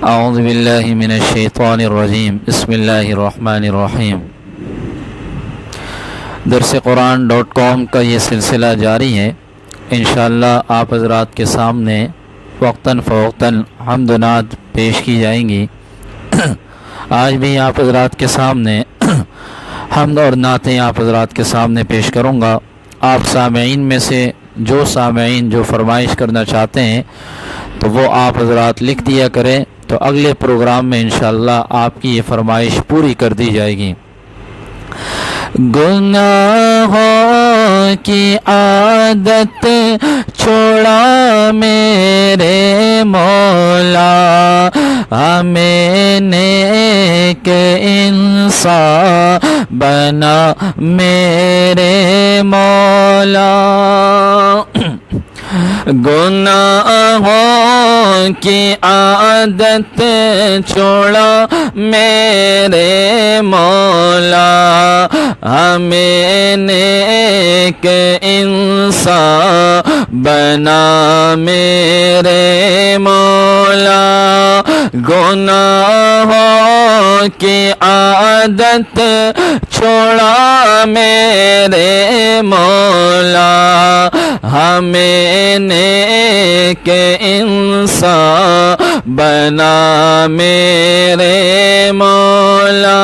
اعوذ باللہ من الشیطان الرجیم بسم اللہ الرحمن الرحیم۔ درسقرآن.com کا یہ سلسلہ جاری ہے۔ انشاءاللہ آپ حضرات کے سامنے وقتاً فوقتاً حمد و نعت پیش کی جائیں گی۔ آج بھی آپ حضرات کے سامنے حمد اور نعتیں آپ حضرات کے سامنے پیش کروں گا۔ آپ سامعین میں سے جو سامعین جو فرمائش کرنا چاہتے ہیں تو وہ آپ حضرات لکھ دیا کریں، تو اگلے پروگرام میں انشاءاللہ آپ کی یہ فرمائش پوری کر دی جائے گی۔ گناہوں کی عادت چھوڑا میرے مولا، ہمیں نیک انسان بنا میرے مولا۔ گناہوں کی عادت چھوڑا میرے مولا، ہمیں نیک انسان بنا میرے مولا۔ گناہوں کی عادت چھوڑا میرے مولا، ہمیں نیک انسان بنا میرے مولا،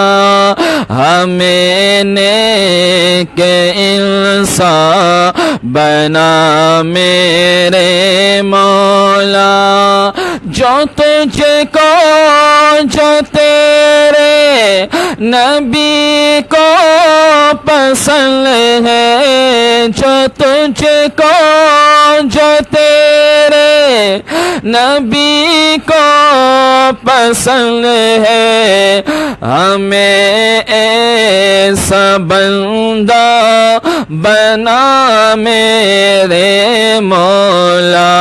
ہمیں نیک انسان بنا میرے مولا۔ جو تجھ کو جو تیرے نبی کو پسند ہے، جو تجھ کو جو تیرے نبی کو پسند ہے، ہمیں ایسا بندہ بنا میرے مولا،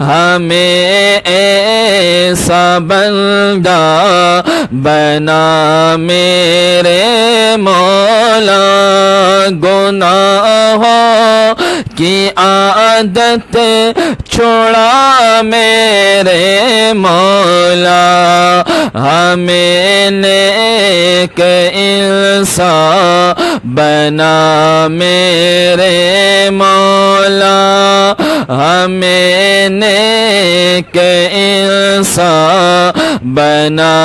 ہمیں ایسا بندہ بنا میرے مولا۔ گناہوں کی عادت چھوڑا میرے مولا، ہمیں نیک انسان بنا میرے مولا، ہمیں نیک انسان بنا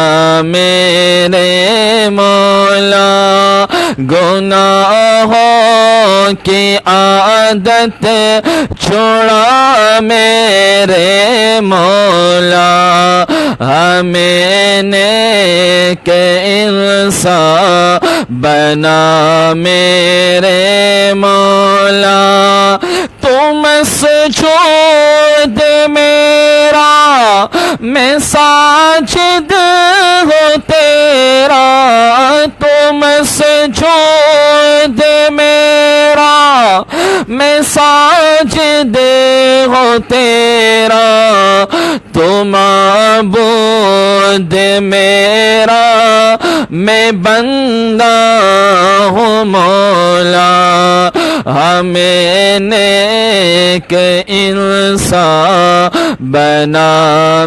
میرے مولا۔ گناہوں کی عادت چھوڑا میرے مولا، ہمیں نیک انسان بنا میرے مولا۔ تم سجود میرا میں ساجد ہوں تیرا، تم سجود میرا میں ساجد ہوں تیرا، تم معبود میرا میں بندہ ہوں مولا، ہمیں نیک انسان بنا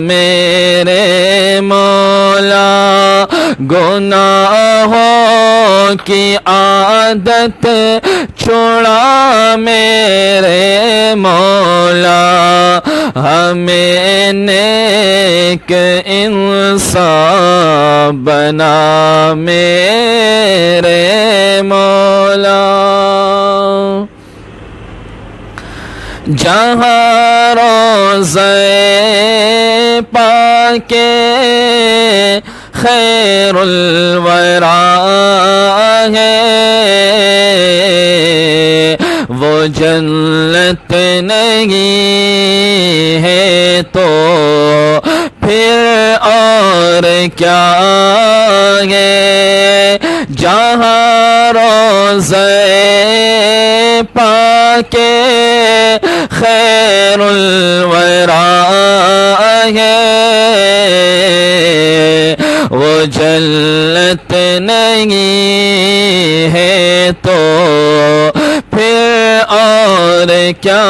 میرے مولا۔ گناہوں کی عادت چھوڑا میرے مولا، ہمیں نیک انسان بنا میرے مولا۔ جہاں روضہ پاک خیر الورا ہے، وہ جنت نہیں ہے تو پھر اور کیا ہے۔ جہاں روضہ پاک خیر الورا ہے، وہ جنت نہیں ہے تو پھر اور کیا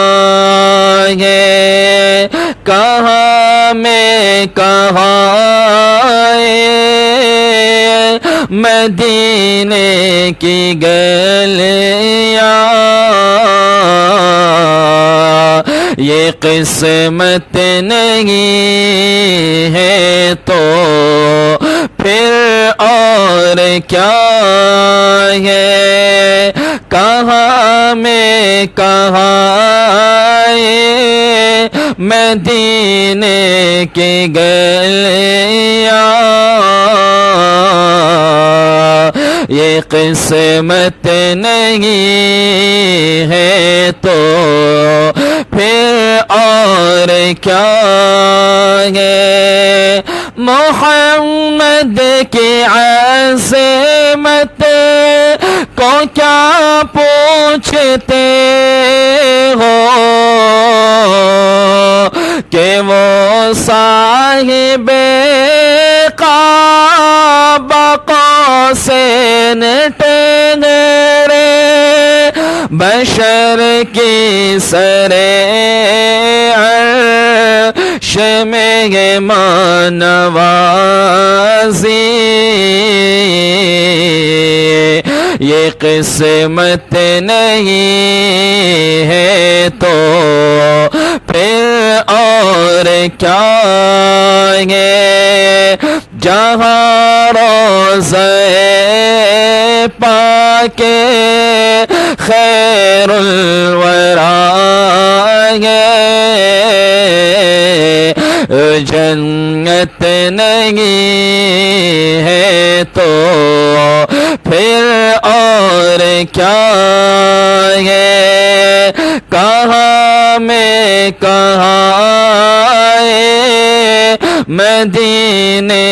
ہے، کہاں میں کہاں مدینے کی گلیاں، یہ قسمت نہیں ہے تو پھر اور کیا ہے؟ کہاں میں کہاں مدینے کی گلیاں، یہ قسمت نہیں ہے تو پھر اور کیا ہے؟ محمد کی عظمت کو کیا پوچھتے ہو کہ وہ صاحب کعبہ قوسین ٹنگرے بشر کی سرے عرش میں مانوازی، یہ قسمت نہیں ہے تو پھر اور کیا ہے؟ جہاں روضہ پاک خیر الورا ہے، جنت نہیں ہے تو پھر اور کیا ہے؟ کہاں میں کہاں مدینے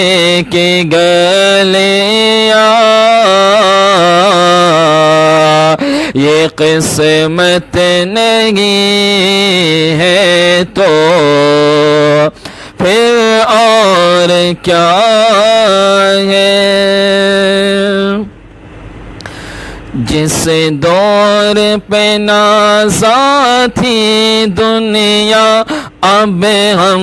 کی گلیاں، یہ قسمت نہیں ہے تو پھر اور کیا ہے؟ جس دور پہ نازاں تھی دنیا، اب ہم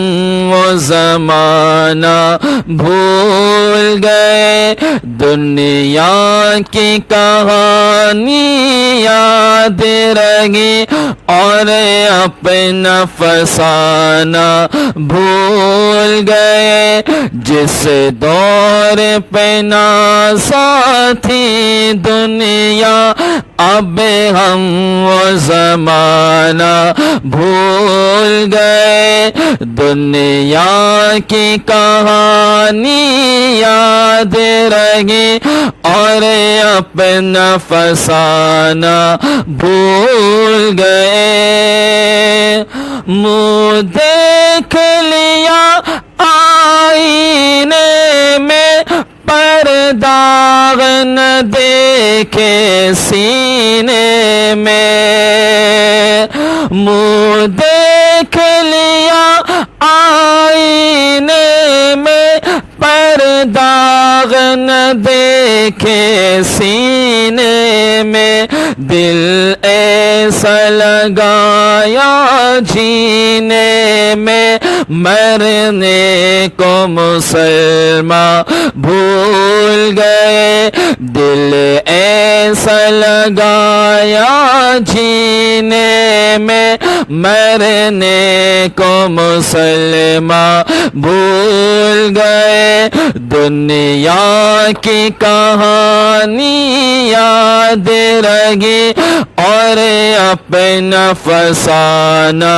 وہ زمانہ بھول گئے، دنیا کی کہانی یاد رہی اور اپنا فسانہ بھول گئے۔ جس دور پہ نازاں تھی دنیا، اب ہم وہ زمانہ بھول گئے، دنیا کی کہانی یاد رہی اور اپنا فسانہ بھول گئے۔ منہ دیکھ لیا آئینے میں پر داغ نہ دیکھے سینے میں، منہ دیکھ لیا آئینے میں پر داغ نہ دیکھے سینے میں، دل ایسا لگایا جینے میں، مرنے کو مسلمان بھول گئے، دل ایسا لگایا جینے میں، مرنے کو مسلمان بھول گئے، دنیا کی کہانی یاد رہی اور اپنا فسانہ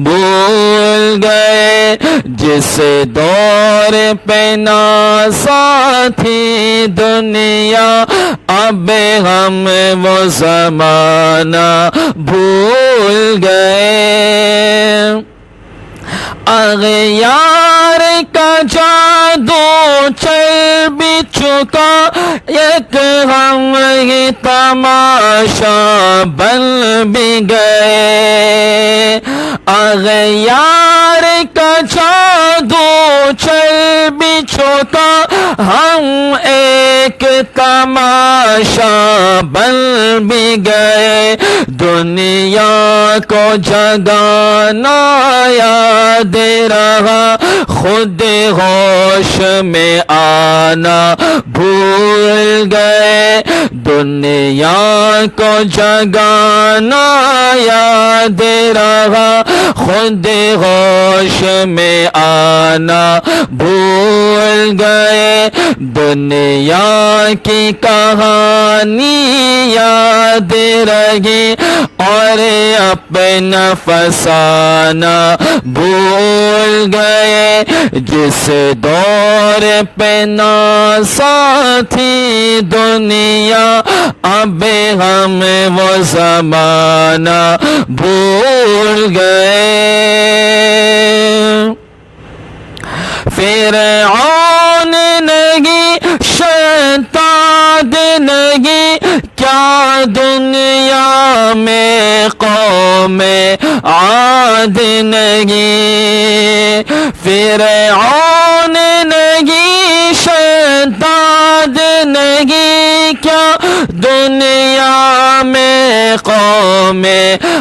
بھول گئے۔ جس دور پہ نازاں تھی دنیا، اب ہم وہ زمانہ بھول گئے۔ اغیار کا جادو چل بھی چکا، ایک ہم ہی تماشا بن بھی گئے۔ اغیار کا جادو چل بھی چھوٹا ہم ایک تماشا بن بھی گئے، دنیا کو جگانا یاد رہا، خود ہوش میں آنا بھول گئے، دنیا کو جگانا یاد رہا، خود ہوش میں آنا بھول گئے، دنیا کی کہانی یاد رہی اور اپنا فسانہ بھول گئے، جس دور پہ نہ ساتھی دنیا اب ہم وہ زمانہ بھول گئے۔ فرعون نہیں شیطان نہیں، کیا دنیا میں قوم عاد نہیں، فرعون نہیں شیطان نہیں، کیا دنیا میں قوم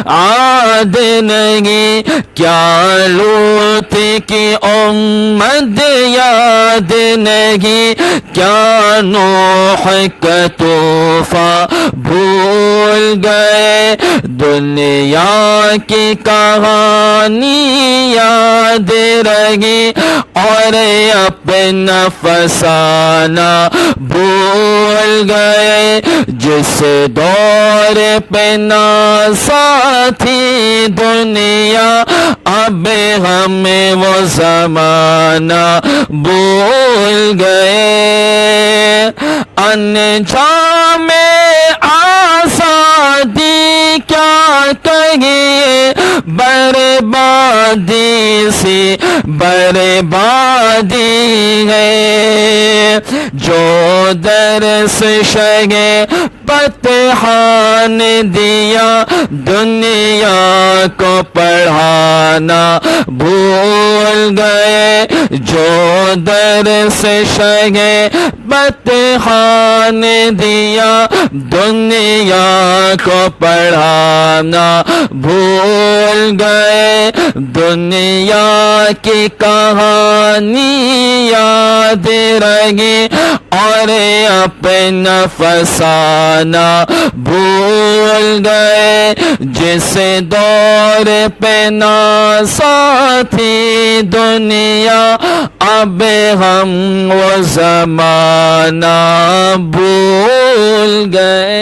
عاد نہیں، کیا لوط کی امت یاد نہیں، کیا نوح کا طوفان بھول گئے، دنیا کی کہانی یاد رہی اور اپنا فسانہ بھول گئے، جس دور پہ نہ ساتھی دنیا اب ہم وہ زمانہ بھول گئے، انجام آزادی کیا کہیے، بربادی سی بربادی ہے، جو درس شہ فتحان دیا دنیا کو پڑھانا بھول گئے، جو درس شہ فتحان دیا دنیا کو پڑھانا بھول گئے، دنیا کی کہانی یاد رہی اور اپنا فسانہ بھول گئے، جس دور پہ نہ ساتھی دنیا اب ہم وہ زمانہ بھول گئے۔